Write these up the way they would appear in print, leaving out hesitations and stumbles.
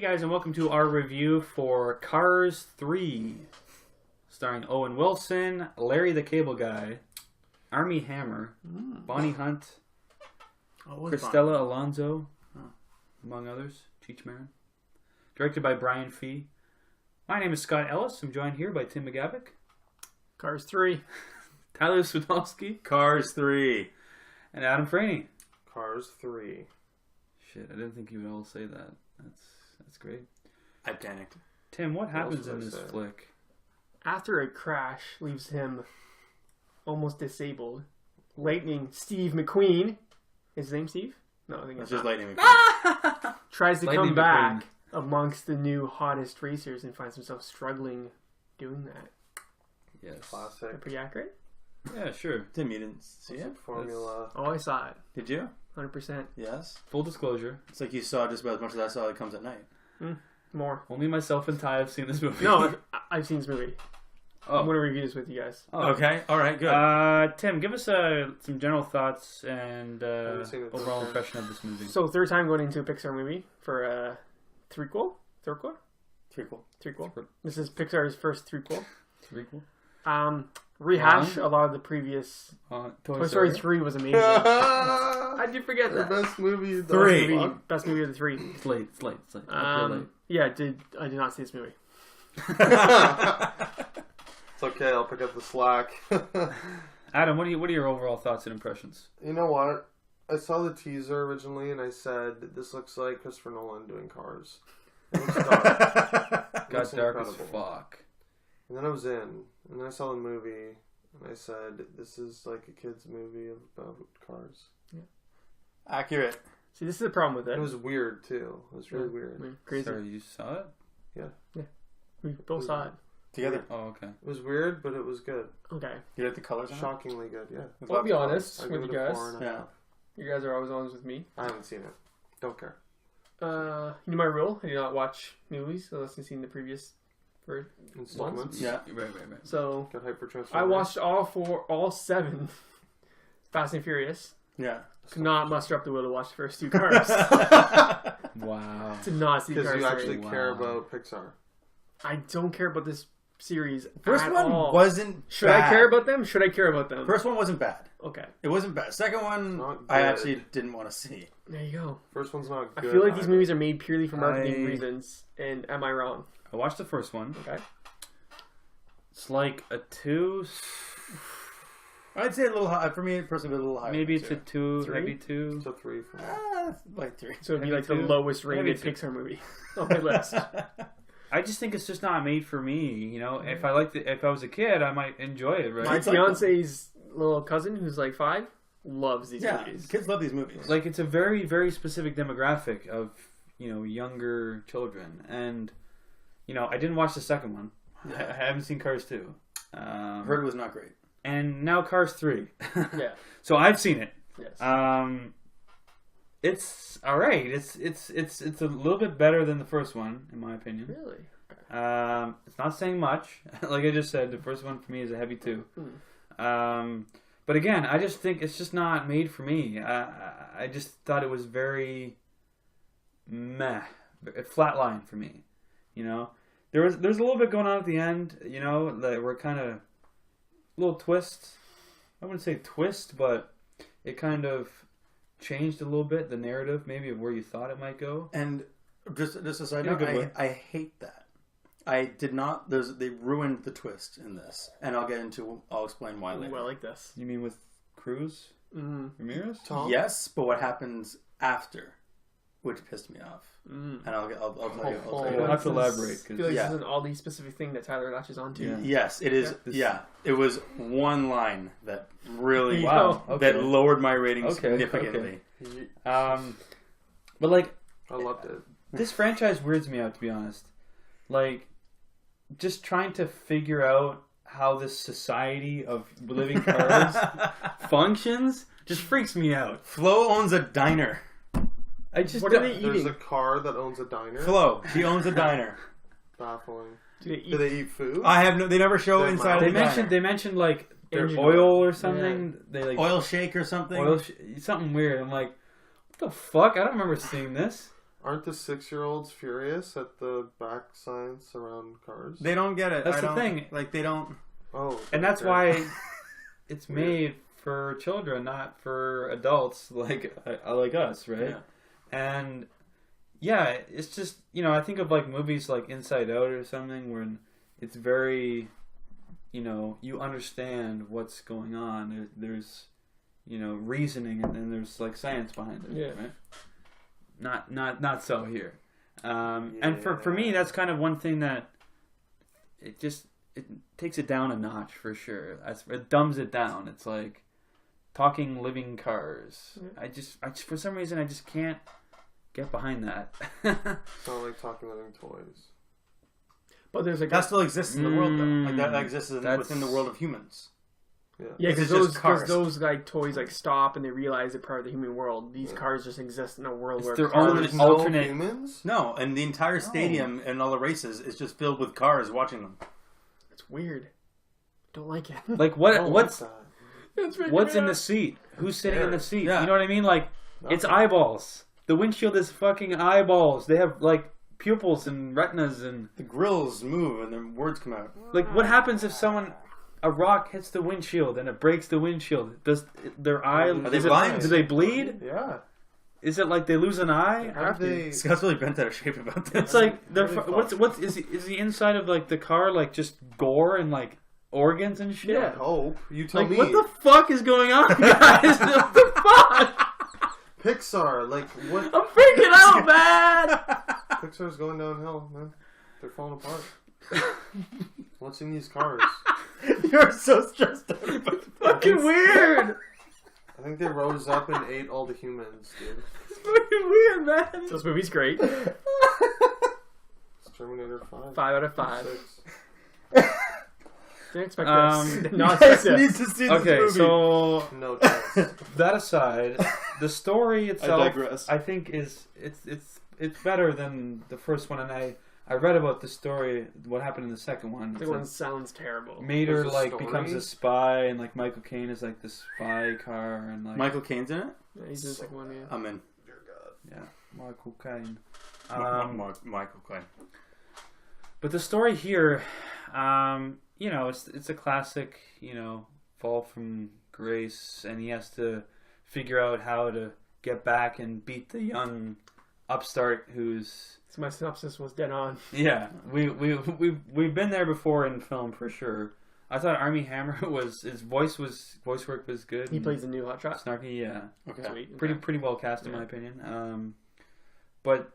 Hey guys, and welcome to our review for Cars 3, starring Owen Wilson, Larry the Cable Guy, Armie Hammer, Bonnie Hunt, Cristela Alonso, among others, Cheech Marin. Directed by Brian Fee. My name is Scott Ellis. I'm joined here by Tim McGavick. Cars 3. Tyler Swidowski. Cars 3. And Adam Franey. Cars 3. Shit, I didn't think you would all say that. That's great. I panicked. Tim, what happens did I in this say? flick? After a crash leaves him almost disabled, Lightning Steve McQueen, is his name Steve? No, I think It's it's just not. Lightning McQueen. Tries to Lightning come back McQueen. amongst the new hottest racers and finds himself struggling doing that. Yes. Classic. Pretty accurate? Yeah, sure. Tim, you didn't see it? Formula. Oh, I saw it. Did you? 100%. Yes. Full disclosure. It's like you saw just about as much as I saw that comes at night. More. Only myself and Ty have seen this movie. No, I've seen this movie. I'm Oh. going to review this with you guys. Oh. Okay. All right. Good. Tim, give us some general thoughts and haven't seen it overall before. impression of this movie. So, third time going into a Pixar movie for a threequel? Threequel? Prequel. Threequel. This is Pixar's first threequel. Prequel? Rehash a lot of the previous. Toy Story 3 was amazing. How'd you forget The that? best movie. Three. Best movie of the three. It's late. Up real late. Yeah, I did not see this movie. It's okay, I'll pick up the slack. Adam, what are your overall thoughts and impressions? You know what? I saw the teaser originally and I said, this looks like Christopher Nolan doing Cars. It looks dark. Got looks dark as incredible. fuck. And then I was in, and then I saw the movie, and I said, this is like a kid's movie about cars. Accurate. See, this is the problem with it. It was weird, too. It was really weird. Crazy. Sorry, you saw it? We both saw it. Together. Oh, okay. It was weird, but it was good. Okay. You like the colors on it? Shockingly good, yeah. I'll be honest I with give you it a guys. 4.5. Yeah. You guys are always honest with me. I haven't seen it. Don't care. You know my rule. I do not watch movies unless I've seen the previous version. Installments. Yeah. Right. So Got hyper I watched all 7 Fast and Furious. Yeah. Could not muster up the will to watch the first 2 Cars. Wow. Did not see Because Cars you 3. actually care Wow. about Pixar. I don't care about this series First at one all. wasn't Should bad. I care about them? Should I care about them? First one wasn't bad. Okay. It wasn't bad. Second one, Not I good. actually didn't want to see. There you go. First one's not I good. feel like these either. movies are made purely for marketing I- reasons. And am I wrong? I watched the first one. Okay. It's like a 2. I'd say a little high. For me, personally, a little higher. Maybe than it's a 2. 3? Maybe 2. It's a 3 for me. like 3. So it'd be Maybe like the 2. lowest Maybe rated 2. Pixar movie on my list. I just think it's just not made for me. You know, if I was a kid, I might enjoy it. Right? My It's like fiance's little cousin, who's like 5, loves these Yeah, movies. kids love these movies. Like, it's a very, very specific demographic of, younger children. And, I didn't watch the second one. I haven't seen Cars 2. Heard it was not great. And now Cars 3. Yeah. So I've seen it. Yes. It's all right. It's a little bit better than the first one, in my opinion. Really? It's not saying much. Like I just said, the first one for me is a heavy 2. But again, I just think it's just not made for me. I just thought it was very meh, flatline for me. There's a little bit going on at the end. That were kind of little twists. I wouldn't say twist, but it kind of changed a little bit the narrative, maybe of where you thought it might go. And just a side In a note, good way. I hate that. I did not. They ruined the twist in this, and I'll explain why later. Ooh, I like this. You mean with Cruz Ramirez? Tom? Yes, but what happens after, which pissed me off, and I'll tell you. You'll have to elaborate. I feel like Yeah. this is an oddly specific thing that Tyler latches onto. Yeah. Yes, it is. Yeah. It was one line that really Wow, okay. that lowered my rating Okay, significantly. But like, I loved it. this franchise weirds me out, to be honest. Like, just trying to figure out how this society of living cars functions just freaks me out. Flo owns a diner. I just What are don't- they There's eating? a car that owns a diner. Flo, she owns a diner. Baffling. Do they eat? Do they eat food? I have no. They never show They inside. might. of the diner. They mentioned like their Engine oil oil. or something. They like oil shake or something. something weird. I'm like, what the fuck? I don't remember seeing this. Aren't the 6-year-olds furious at the back science around cars? They don't get it. That's I the don't, thing. Like they don't. Oh, And that's okay. why it's made for children, not for adults like us, right? Yeah. And yeah, it's just, I think of like movies like Inside Out or something where it's very, you understand what's going on. There's reasoning and there's like science behind it, Yeah. right? Not so here. And for me, that's kind of one thing that it takes it down a notch for sure. It dumbs it down. It's like talking living cars. Yeah. I just for some reason I just can't get behind that. It's not like talking living toys. But there's like That still exists in the world, though. Like that exists That's- within the world of humans. yeah, It's because just those cars. like toys like stop and they realize they're part of the human world. These cars just exist in a world It's where their cars. own There's alternate- no humans? No, and the entire stadium and all the races is just filled with cars watching them. It's weird. Don't like it. Like I don't what's like that. It's freaking what's me in out. the seat? Who's sitting in the seat? Yeah. You know what I mean? Like it's Nothing. eyeballs. The windshield is fucking eyeballs. They have like pupils and retinas and The grills move and their words come out. like what happens if a rock hits the windshield and it breaks the windshield? Does their eye? Are they is it, blind? do they bleed? Yeah. Is it like they lose an eye? How do they... Scott's really bent out of shape about this. It's like they're Really what's is the inside of like the car like just gore and like organs and shit? Yeah. Hope. You tell Like me. what the fuck is going on, guys? What the fuck? Pixar, like, what? I'm freaking out, man. Pixar's going downhill, man. They're falling apart. Watching these cars. You're so stressed out about the Fucking weird. I think they rose up and ate all the humans, dude. It's fucking weird, man. This movie's great. It's Terminator 5. 5 out of 5. 6. Didn't expect Um, this. Not Guys this. needs to see this Okay, movie. so No chance. that aside, the story itself, digress. I think it's better than the first one, and I read about the story, what happened in the second one. The It's one like sounds terrible. Mater There's a like story? becomes a spy, and like Michael Caine is like the spy car, and like Michael Caine's in it? Yeah, he's in the second one, yeah. I'm in. Dear God. yeah, Michael Caine. Michael Caine. But the story here, it's a classic, fall from grace, and he has to figure out how to get back and beat the young upstart who's So my synopsis was dead on. we've been there before in film for sure. I thought Armie Hammer voice work was good. He and plays the new Hot Shot. snarky, yeah. Okay. Sweet. Pretty well cast in Yeah. my opinion. But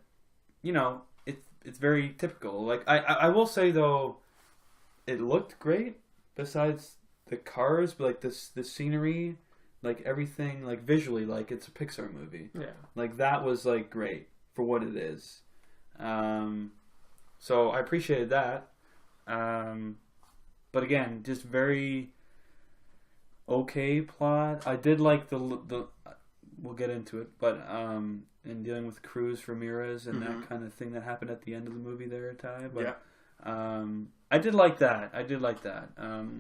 it's very typical. Like I will say though, it looked great. Besides the cars, but like the scenery, like everything, like visually, like it's a Pixar movie. Yeah. Like that was like great for what it is. So I appreciated that. But again, just very okay plot. I did like the we'll get into it, but in dealing with Cruz Ramirez and that kind of thing that happened at the end of the movie there, Ty. But I did like that.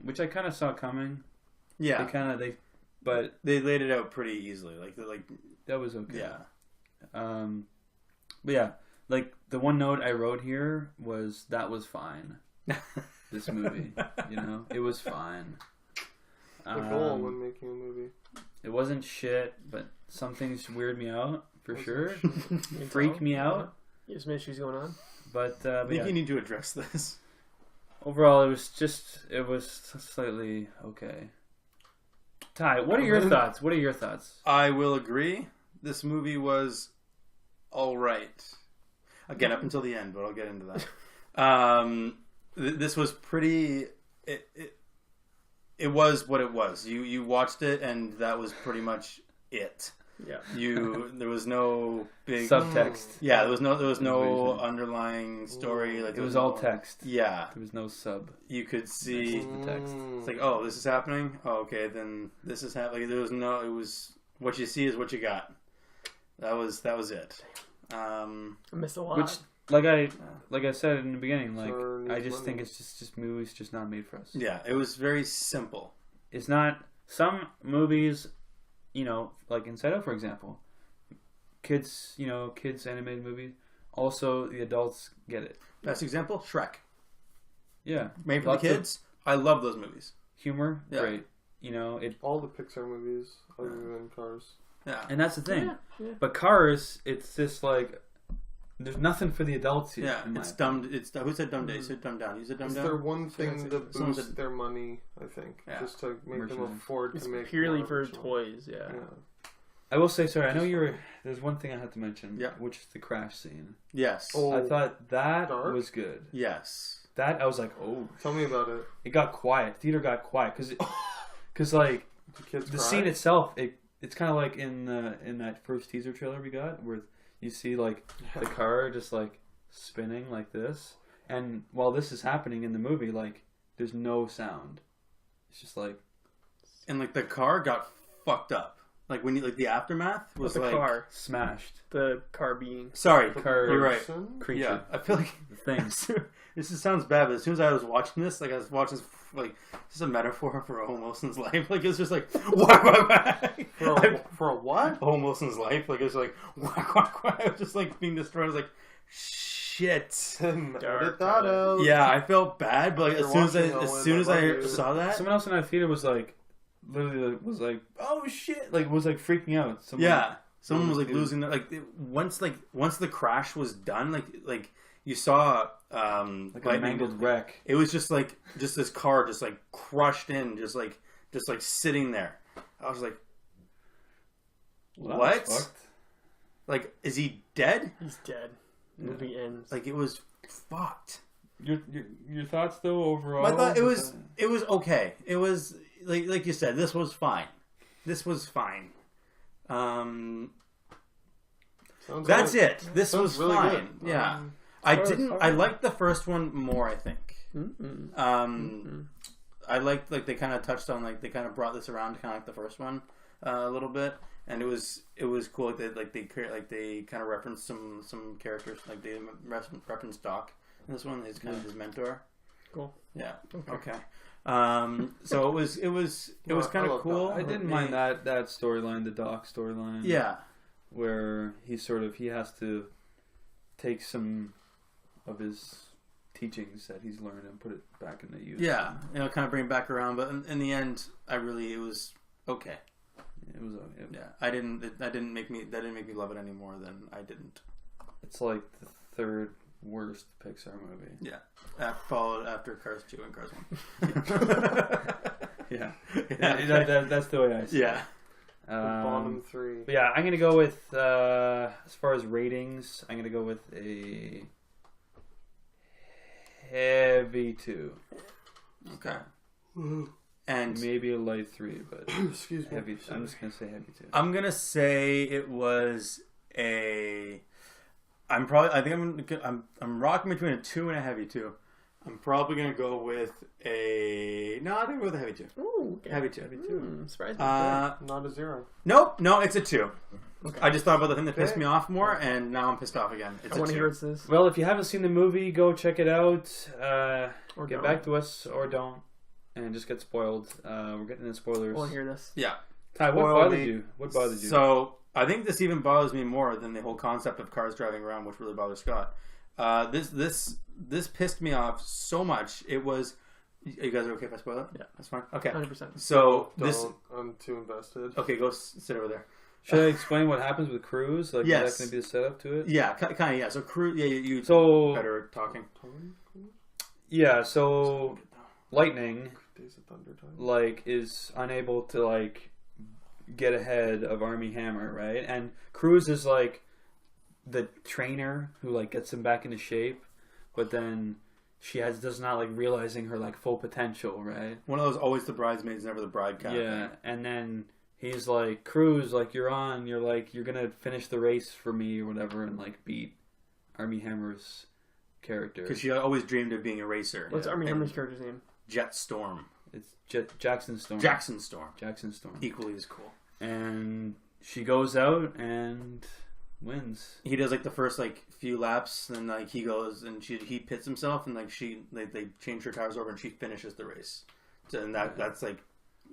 Which I kind of saw coming. Yeah. But They laid it out pretty easily. Like that was okay. yeah. But yeah, like the one note I wrote here was that was fine. This movie, it was fine. The goal when making a movie. It wasn't shit, but some things weird me out for Wasn't sure. You Freak tell? me out. You have some issues going on. But I think yeah, you need to address this. overall, it was slightly okay. Ty, what are your thoughts? I will agree. This movie was all right. Again, up until the end, but I'll get into that. This was pretty. It was what it was. You watched it, and that was pretty much it. Yeah. There was no big Subtext. Yeah, there was no Reason. underlying story. Like It was all text. Yeah, There was no sub. you could see. The text. It's like, oh, this is happening. Oh, okay, then this is happening. Like, there was no. It was what you see is what you got. That was it. I missed a lot. Which, like I said in the beginning, like So I needs just think money. it's just movies just not made for us. Yeah, it was very simple. It's not some movies, like Inside Out, for example, kids animated movie. Also, the adults get it. Best example, Shrek. Yeah, Made for Lots the of kids. I love those movies. humor, Yeah. great. It, All the Pixar movies other than Cars. Yeah. and that's the thing. Yeah. But Cars, it's just like there's nothing for the adults here. Yeah, in my it's opinion. dumb. It's who said dumb day? You said dumb down. You said dumb It's down. their one thing to Someone boost said- their money, I think. Yeah. Just to make them Merchandise. afford It's to make purely more for original. toys. Yeah. Yeah. I will say, sorry. I know you were. There's one thing I had to mention. Yeah. Which is the crash scene. Yes. Oh, I thought that dark? was good. Yes. That I was like, oh, Tell me about it. it got quiet. Theater got quiet because like The kids the cry? scene itself, it's kind of like in that first teaser trailer we got where you see like the car just like spinning like this, and while this is happening in the movie, like there's no sound. It's just like And like the car got fucked up. Like when you like the aftermath was With the like car. smashed. The car being. Sorry, car- you're right. Person? Creature. Yeah, I feel like The things. this just sounds bad, but as soon as I was watching this, like I was watching this, like this is a metaphor for Owen Wilson's life. Like it's just like whack whack whack. For a what? Owen Wilson's life, like it's like whack whack whack. It was just like being destroyed. I was like, shit. Edit that out. Yeah, I felt bad, but like, You're as soon as watching I Owen, I love you. saw that, Someone else in that theater was like, literally was like, oh shit, like was like freaking out. Someone, yeah, someone was like Dude. losing their once the crash was done, like you saw like a lightning- mangled wreck. It was just like this car just like crushed in, just like sitting there. I was like, Well, that what? was fucked. Like, is he dead? He's dead. Movie ends. Like it was fucked. Your thoughts though overall? I thought it was okay. It was like you said, this was fine. This was fine. Sounds That's like- it. This sounds was really fine. good. Yeah. Um, I far as- didn't. I liked the first one more. I think. Mm-mm. I liked like they kind of touched on like they kind of brought this around to kind of like the first one a little bit, and it was cool. Like they kind of referenced some characters. Like they referenced Doc in this one. He's kind of his mentor. Cool. Yeah. Okay. So it was kind I of love cool. Doc. I didn't mind that storyline, the Doc storyline. Yeah. where he has to take some of his teachings that he's learned and put it back into use. Yeah. Kind of bring it back around, but in the end, it was okay. It was. Yeah, that didn't make me love it any more than I didn't. It's like the third worst Pixar movie. Yeah, followed after Cars 2 and Cars 1. Yeah, Yeah, that's the way I see it. yeah. the bottom three. But yeah, I'm gonna go with as far as ratings, I'm gonna go with a heavy 2. Okay. And Maybe a light 3, but Excuse me. heavy. I'm just gonna say heavy 2. I'm gonna say it was a. I'm rocking between a 2 and a heavy 2. I'm probably gonna go with a. No, I think I'll go with a heavy 2. Ooh, okay. Heavy 2. Surprise me. Not a 0. Nope. No, it's a 2. Okay. I just thought about the thing that pissed Okay. me off more, and now I'm pissed off again. It's I a want to 2. hear what's this. Well, if you haven't seen the movie, go check it out. Or Get don't. back to us or don't, and just get spoiled. We're getting into spoilers. I want to hear this. Yeah. Ty, what Spoil bothered me. you? What bothered you? So I think this even bothers me more than the whole concept of cars driving around, which really bothers Scott. This pissed me off so much. It was. You guys are okay if I spoil it? Yeah. That's fine. Okay. 100%. So this. Don't. I'm too invested. Okay, go sit over there. Should I explain what happens with Cruise? Like, Yes. is that going to be the setup to it? Yeah, kind of. Yeah. So crew. Yeah, you So better at talking. yeah, so Lightning Days of Thunder time. like is unable to like get ahead of Army Hammer, right? And Cruise is like the trainer who like gets him back into shape, but then she does not like realizing her like full potential, right? One of those always the bridesmaids, never the bride kind of Yeah, thing. and then he's like, Cruise, like you're gonna finish the race for me or whatever, and like beat Army Hammer's character. Because she always dreamed of being a racer. What's Army And Hammer's character's name? Jet Storm. It's Jackson Storm. Jackson Storm. Jackson Storm. Equally as cool. And she goes out and wins. He does like the first like few laps, and like he goes and he pits himself, and like they change her tires over, and she finishes the race. So, and that's like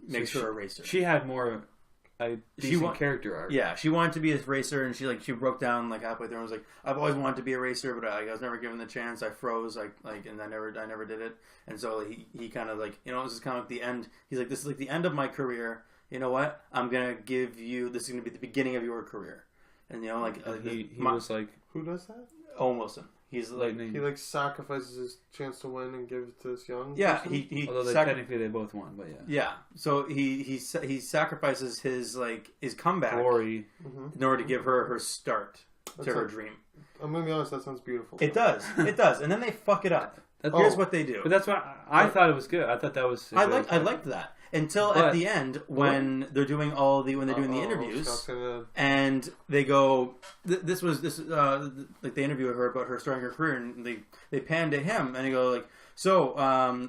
makes So her a racer. She had more a decent character arc. Yeah, she wanted to be a racer, and she broke down like halfway through and was like, "I've always wanted to be a racer, but I was never given the chance. I froze, and I never did it." And so he kind of like, this is kind of like the end. He's like, "This is like the end of my career. You know what? I'm gonna give you. This is gonna be the beginning of your career." And he was like, Who does that? Owen Wilson. He's like, He like sacrifices his chance to win and gives it to this young. yeah, person? he although technically they both won, but yeah. yeah. So he sacrifices his comeback Glory. in order to give her her start That's to her like- dream. I'm gonna be honest. That sounds beautiful. It does, and then they fuck it up. Here's what they do. But that's why I thought it was good. I thought that was. I liked that until at the end when they're doing the interviews, Scott's gonna- and they go. This like they interview her about her starting her career, and they pan to him, and he go like, "So,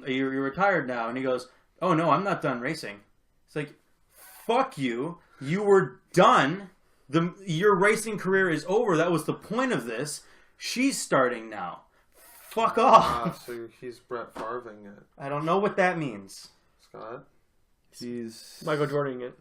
you're retired now?" And he goes, "Oh no, I'm not done racing." It's like, "Fuck you! You were done. Your racing career is over. That was the point of this. She's starting now. Fuck off." So he's Brett Favre-ing it, I don't know what that means. Scott. He's Michael Jordan it.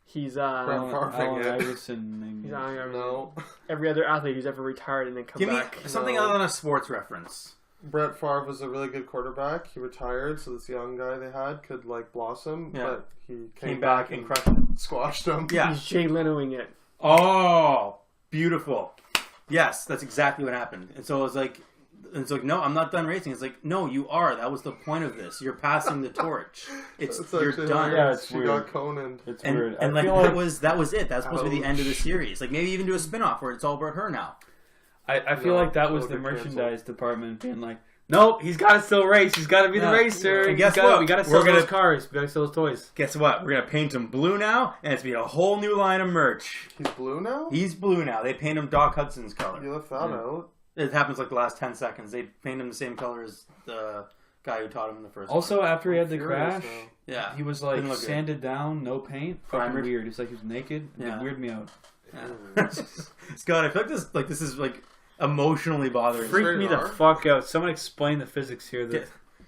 He's Brett Favre-ing Allen it. Iverson. Maybe. he's on No. every other athlete who's ever retired and then come Give me back. something No. other than a sports reference. Brett Favre was a really good quarterback. He retired, so this young guy they had could like blossom. Yeah. But he Came back and crushed it. squashed him. Yeah. He's Jay Lenoing it. Oh, beautiful. Yes, that's exactly what happened. And so it's like, no, I'm not done racing. It's like, no, you are. That was the point of this. You're passing the torch. That's You're actually done. hilarious. Yeah, it's she weird. got Conan. It's And weird. like I feel that was it. That's supposed to be the end of the Ouch. series. Like maybe even do a spin-off where it's all about her now. I feel No, like that was it'll the get canceled. merchandise department being like, nope, he's got to still race. He's got to be the Yeah. racer. And He's guess gotta- what? We got to We're sell gonna- those cars. We got to sell those toys. Guess what? We're gonna paint him blue now, and it's gonna be a whole new line of merch. He's blue now? He's blue now. They paint him Doc Hudson's color. You left that Yeah. out. It happens like the last 10 seconds. They paint him the same color as the guy who taught him in the first Also, after he had the Furious crash, now. Yeah. he was like Didn't look good. sanded down, no paint. Fucking Primered. weird. He's like he was naked. Yeah. It weirded me out. Yeah. Scott, I feel like this is like emotionally bothering. Freaked very me the dark. fuck out. Someone explain the physics here. Yeah.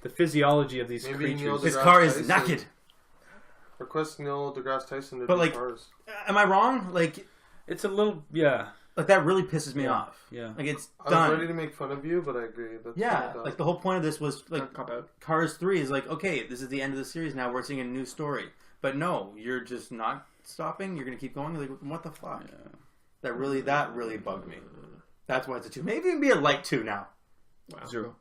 The physiology of these Maybe Neil creatures. His deGrasse car is Tyson. naked. Request Neil deGrasse Tyson to But, do like, cars. Am I wrong? Like It's a little, yeah. that really pisses me Yeah. off. Yeah. Like it's I was ready done. to make fun of you, but I agree. That's Yeah. kinda Like the whole point of this was like Cop out. Cars 3 is like, okay, this is the end of the series now. We're seeing a new story. But no, you're just not stopping. You're gonna keep going. You're like, what the fuck? Yeah. That really bugged me. That's why it's a 2. Maybe even be a light 2 now. Wow. 0.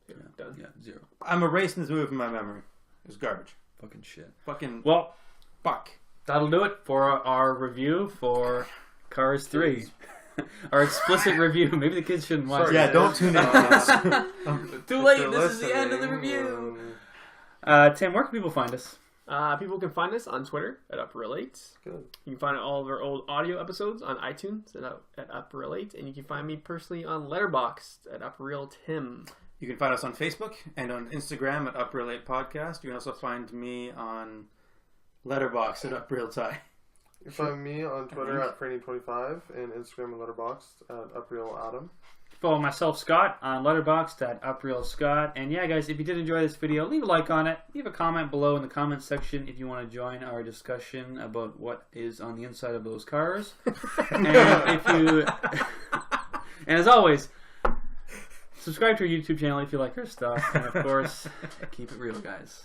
Yeah, done. Yeah, 0. I'm erasing this movie from my memory. It was garbage. Fucking shit. Fucking Well, fuck. that'll do it for our review for Cars 3. Our explicit review. Maybe the kids shouldn't watch Sorry, it. Yeah, don't tune in. Too If late. you're This is the end of the listening, review. then Tim, where can people find us? People can find us on Twitter at UpRelate. Good. You can find all of our old audio episodes on iTunes at UpRelate, and you can find me personally on Letterboxd at UpRealTim. You can find us on Facebook and on Instagram at UpRelate Podcast. You can also find me on Letterboxd at UpRealTie. You can find me on Twitter at Franny25 and Instagram and Letterboxd at UpRealAdam. Follow myself, Scott, on Letterboxd at UpRealScott. And yeah, guys, if you did enjoy this video, leave a like on it. Leave a comment below in the comment section if you want to join our discussion about what is on the inside of those cars. And if you, and as always, subscribe to our YouTube channel if you like our stuff. And of course, keep it real, guys.